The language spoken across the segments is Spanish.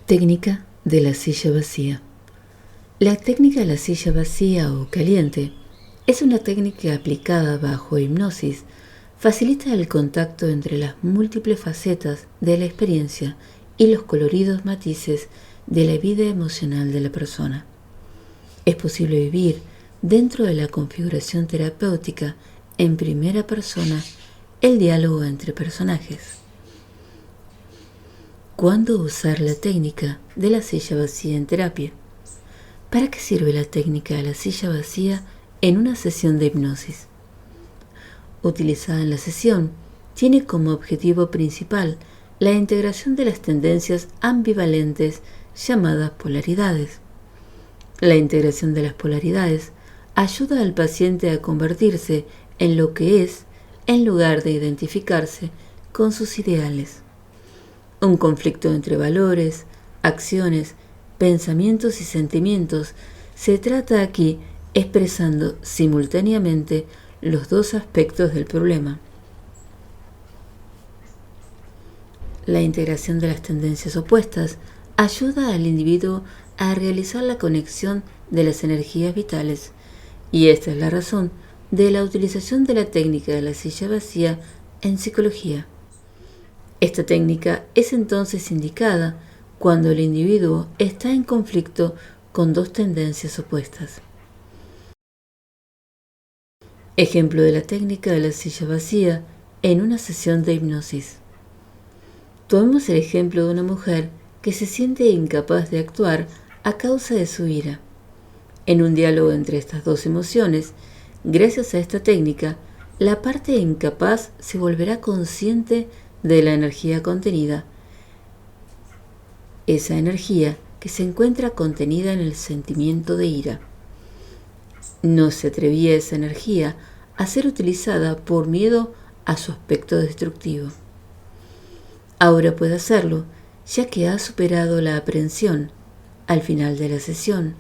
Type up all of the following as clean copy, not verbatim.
Técnica de la silla vacía. La técnica de la silla vacía o caliente es una técnica aplicada bajo hipnosis. Facilita el contacto entre las múltiples facetas de la experiencia y los coloridos matices de la vida emocional de la persona. Es posible vivir dentro de la configuración terapéutica en primera persona el diálogo entre personajes. ¿Cuándo usar la técnica de la silla vacía en terapia? ¿Para qué sirve la técnica de la silla vacía en una sesión de hipnosis? Utilizada en la sesión, tiene como objetivo principal la integración de las tendencias ambivalentes llamadas polaridades. La integración de las polaridades ayuda al paciente a convertirse en lo que es en lugar de identificarse con sus ideales. Un conflicto entre valores, acciones, pensamientos y sentimientos se trata aquí expresando simultáneamente los dos aspectos del problema. La integración de las tendencias opuestas ayuda al individuo a realizar la conexión de las energías vitales, y esta es la razón de la utilización de la técnica de la silla vacía en psicología. Esta técnica es entonces indicada cuando el individuo está en conflicto con dos tendencias opuestas. Ejemplo de la técnica de la silla vacía en una sesión de hipnosis. Tomemos el ejemplo de una mujer que se siente incapaz de actuar a causa de su ira. En un diálogo entre estas dos emociones, gracias a esta técnica, la parte incapaz se volverá consciente de la energía contenida. Esa energía que se encuentra contenida en el sentimiento de ira. No se atrevía esa energía a ser utilizada por miedo a su aspecto destructivo. Ahora puede hacerlo, ya que ha superado la aprehensión. Al final de la sesión,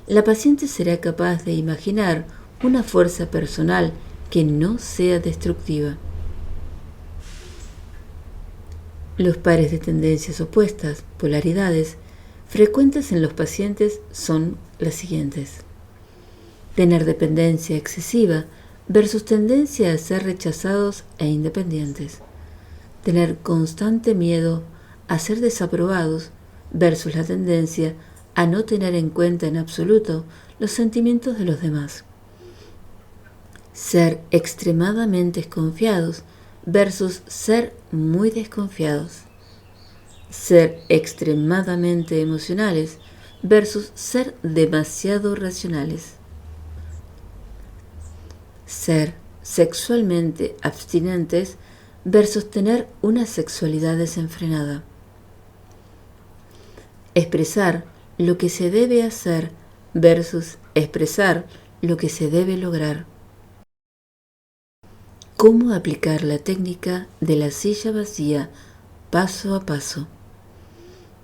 la paciente será capaz de imaginar una fuerza personal que no sea destructiva. Los pares de tendencias opuestas, polaridades, frecuentes en los pacientes son las siguientes. Tener dependencia excesiva versus tendencia a ser rechazados e independientes. Tener constante miedo a ser desaprobados versus la tendencia a no tener en cuenta en absoluto los sentimientos de los demás. Ser extremadamente desconfiados versus ser muy desconfiados. Ser extremadamente emocionales versus ser demasiado racionales. Ser sexualmente abstinentes versus tener una sexualidad desenfrenada. Expresar lo que se debe hacer versus expresar lo que se debe lograr. ¿Cómo aplicar la técnica de la silla vacía paso a paso?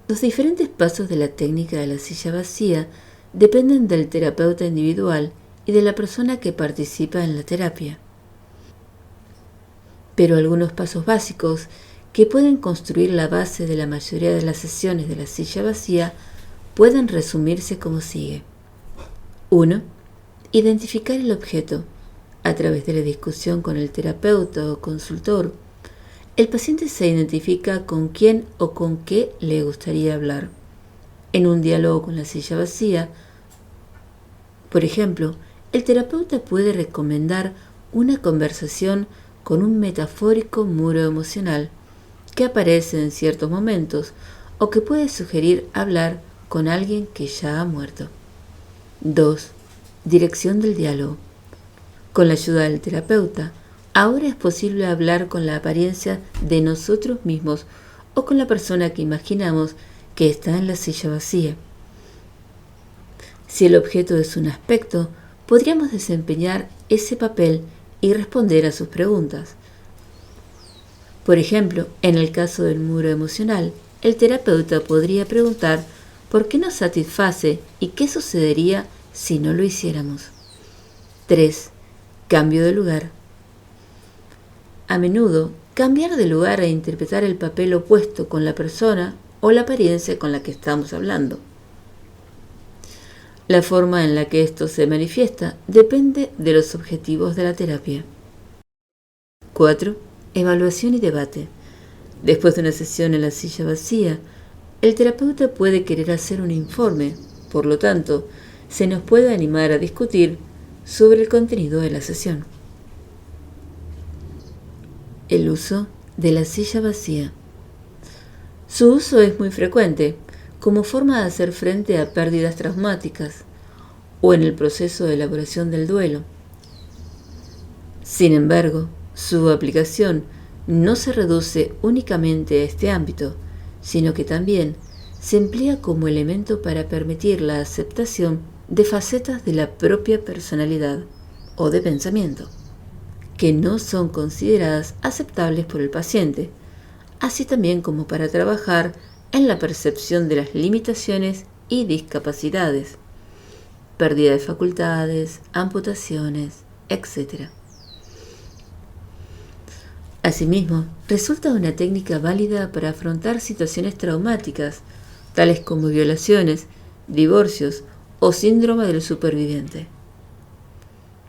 Los diferentes pasos de la técnica de la silla vacía dependen del terapeuta individual y de la persona que participa en la terapia. Pero algunos pasos básicos que pueden construir la base de la mayoría de las sesiones de la silla vacía pueden resumirse como sigue. 1. Identificar el objeto. A través de la discusión con el terapeuta o consultor, el paciente se identifica con quién o con qué le gustaría hablar. En un diálogo con la silla vacía, por ejemplo, el terapeuta puede recomendar una conversación con un metafórico muro emocional que aparece en ciertos momentos o que puede sugerir hablar con alguien que ya ha muerto. 2. Dirección del diálogo. Con la ayuda del terapeuta, ahora es posible hablar con la apariencia de nosotros mismos o con la persona que imaginamos que está en la silla vacía. Si el objeto es un aspecto, podríamos desempeñar ese papel y responder a sus preguntas. Por ejemplo, en el caso del muro emocional, el terapeuta podría preguntar por qué nos satisface y qué sucedería si no lo hiciéramos. 3. Cambio de lugar. A menudo, cambiar de lugar e interpretar el papel opuesto con la persona o la apariencia con la que estamos hablando. La forma en la que esto se manifiesta depende de los objetivos de la terapia. 4. Evaluación y debate. Después de una sesión en la silla vacía, el terapeuta puede querer hacer un informe, por lo tanto, se nos puede animar a discutir sobre el contenido de la sesión. El uso de la silla vacía. Su uso es muy frecuente como forma de hacer frente a pérdidas traumáticas o en el proceso de elaboración del duelo. Sin embargo, su aplicación no se reduce únicamente a este ámbito, sino que también se emplea como elemento para permitir la aceptación de facetas de la propia personalidad o de pensamiento, que no son consideradas aceptables por el paciente, así también como para trabajar en la percepción de las limitaciones y discapacidades, pérdida de facultades, amputaciones, etc. Asimismo, resulta una técnica válida para afrontar situaciones traumáticas, tales como violaciones, divorcios o síndrome del superviviente.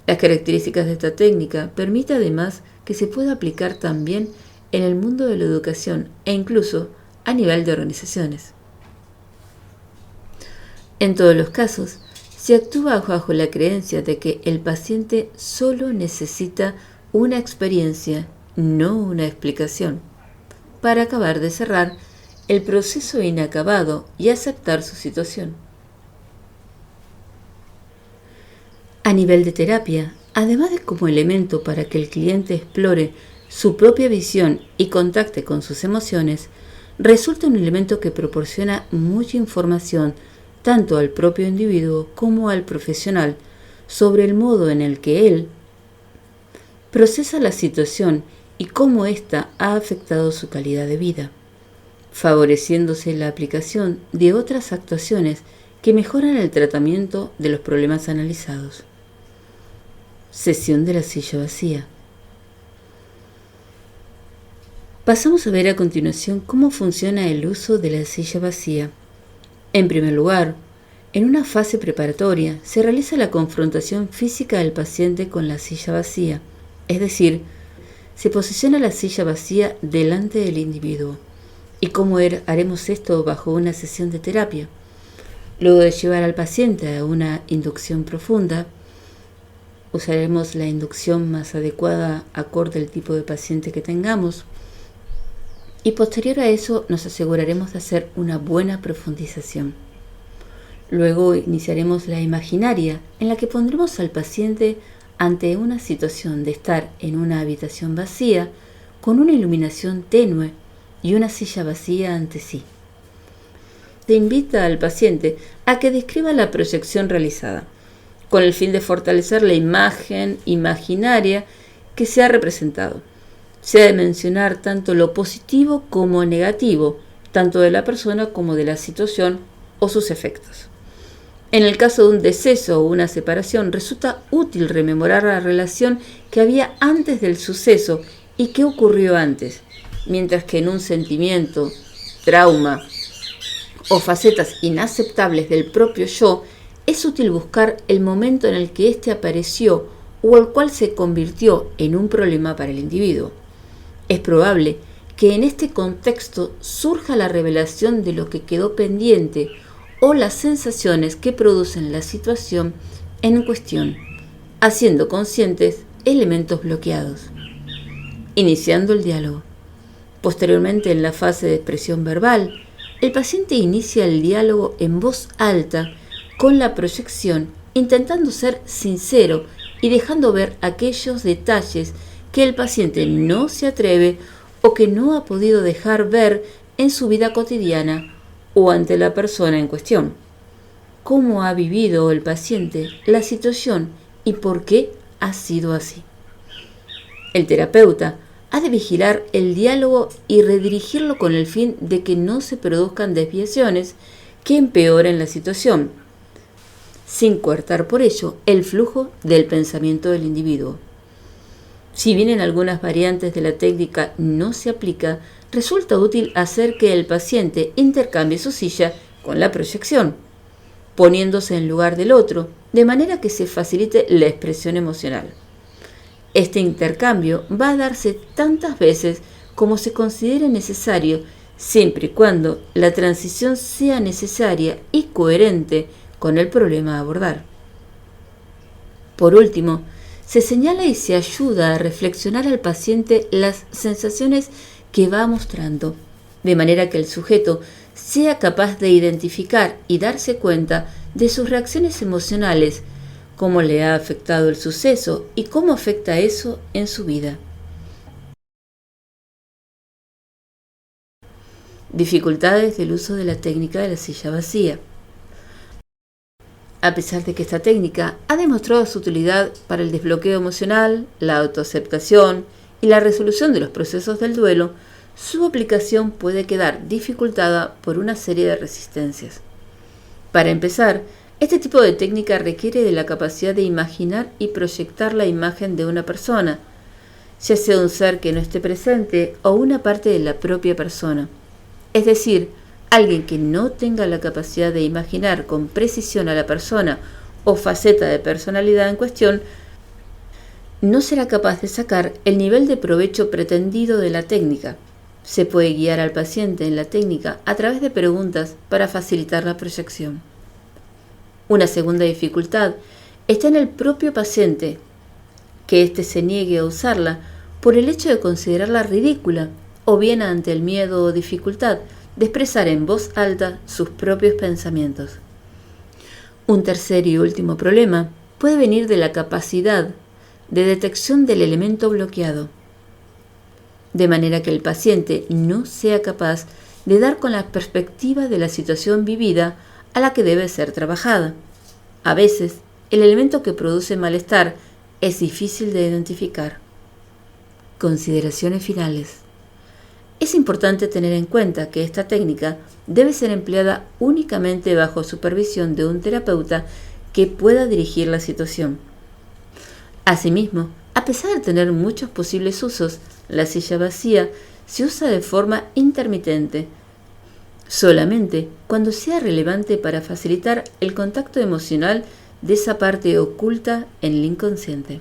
Las características de esta técnica permiten además que se pueda aplicar también en el mundo de la educación e incluso a nivel de organizaciones. En todos los casos, se actúa bajo la creencia de que el paciente solo necesita una experiencia, no una explicación, para acabar de cerrar el proceso inacabado y aceptar su situación. A nivel de terapia, además de como elemento para que el cliente explore su propia visión y contacte con sus emociones, resulta un elemento que proporciona mucha información tanto al propio individuo como al profesional sobre el modo en el que él procesa la situación y cómo ésta ha afectado su calidad de vida, favoreciéndose la aplicación de otras actuaciones que mejoran el tratamiento de los problemas analizados. Sesión de la silla vacía. Pasamos a ver a continuación cómo funciona el uso de la silla vacía. En primer lugar, en una fase preparatoria se realiza la confrontación física del paciente con la silla vacía, es decir, se posiciona la silla vacía delante del individuo. ¿Y cómo haremos esto bajo una sesión de terapia? Luego de llevar al paciente a una inducción profunda, usaremos la inducción más adecuada acorde al tipo de paciente que tengamos. Y posterior a eso nos aseguraremos de hacer una buena profundización. Luego iniciaremos la imaginaria, en la que pondremos al paciente ante una situación de estar en una habitación vacía, con una iluminación tenue y una silla vacía ante sí. Se invita al paciente a que describa la proyección realizada, con el fin de fortalecer la imagen imaginaria que se ha representado. Se ha de mencionar tanto lo positivo como negativo, tanto de la persona como de la situación o sus efectos. En el caso de un deceso o una separación, resulta útil rememorar la relación que había antes del suceso y qué ocurrió antes, mientras que en un sentimiento, trauma o facetas inaceptables del propio yo, es útil buscar el momento en el que éste apareció o el cual se convirtió en un problema para el individuo. Es probable que en este contexto surja la revelación de lo que quedó pendiente o las sensaciones que producen la situación en cuestión, haciendo conscientes elementos bloqueados. Iniciando el diálogo. Posteriormente, en la fase de expresión verbal, el paciente inicia el diálogo en voz alta con la proyección, intentando ser sincero y dejando ver aquellos detalles que el paciente no se atreve o que no ha podido dejar ver en su vida cotidiana o ante la persona en cuestión. Cómo ha vivido el paciente la situación y por qué ha sido así. El terapeuta ha de vigilar el diálogo y redirigirlo con el fin de que no se produzcan desviaciones que empeoren la situación, sin cortar por ello el flujo del pensamiento del individuo. Si bien en algunas variantes de la técnica no se aplica, resulta útil hacer que el paciente intercambie su silla con la proyección, poniéndose en lugar del otro, de manera que se facilite la expresión emocional. Este intercambio va a darse tantas veces como se considere necesario, siempre y cuando la transición sea necesaria y coherente con el problema a abordar. Por último, se señala y se ayuda a reflexionar al paciente las sensaciones que va mostrando, de manera que el sujeto sea capaz de identificar y darse cuenta de sus reacciones emocionales, cómo le ha afectado el suceso y cómo afecta eso en su vida. Dificultades del uso de la técnica de la silla vacía. A pesar de que esta técnica ha demostrado su utilidad para el desbloqueo emocional, la autoaceptación y la resolución de los procesos del duelo, su aplicación puede quedar dificultada por una serie de resistencias. Para empezar, este tipo de técnica requiere de la capacidad de imaginar y proyectar la imagen de una persona, ya sea un ser que no esté presente o una parte de la propia persona. Es decir, alguien que no tenga la capacidad de imaginar con precisión a la persona o faceta de personalidad en cuestión, no será capaz de sacar el nivel de provecho pretendido de la técnica. Se puede guiar al paciente en la técnica a través de preguntas para facilitar la proyección. Una segunda dificultad está en el propio paciente, que éste se niegue a usarla por el hecho de considerarla ridícula, o bien ante el miedo o dificultad de expresar en voz alta sus propios pensamientos. Un tercer y último problema puede venir de la capacidad de detección del elemento bloqueado, de manera que el paciente no sea capaz de dar con la perspectiva de la situación vivida a la que debe ser trabajada. A veces, el elemento que produce malestar es difícil de identificar. Consideraciones finales. Es importante tener en cuenta que esta técnica debe ser empleada únicamente bajo supervisión de un terapeuta que pueda dirigir la situación. Asimismo, a pesar de tener muchos posibles usos, la silla vacía se usa de forma intermitente, solamente cuando sea relevante para facilitar el contacto emocional de esa parte oculta en el inconsciente.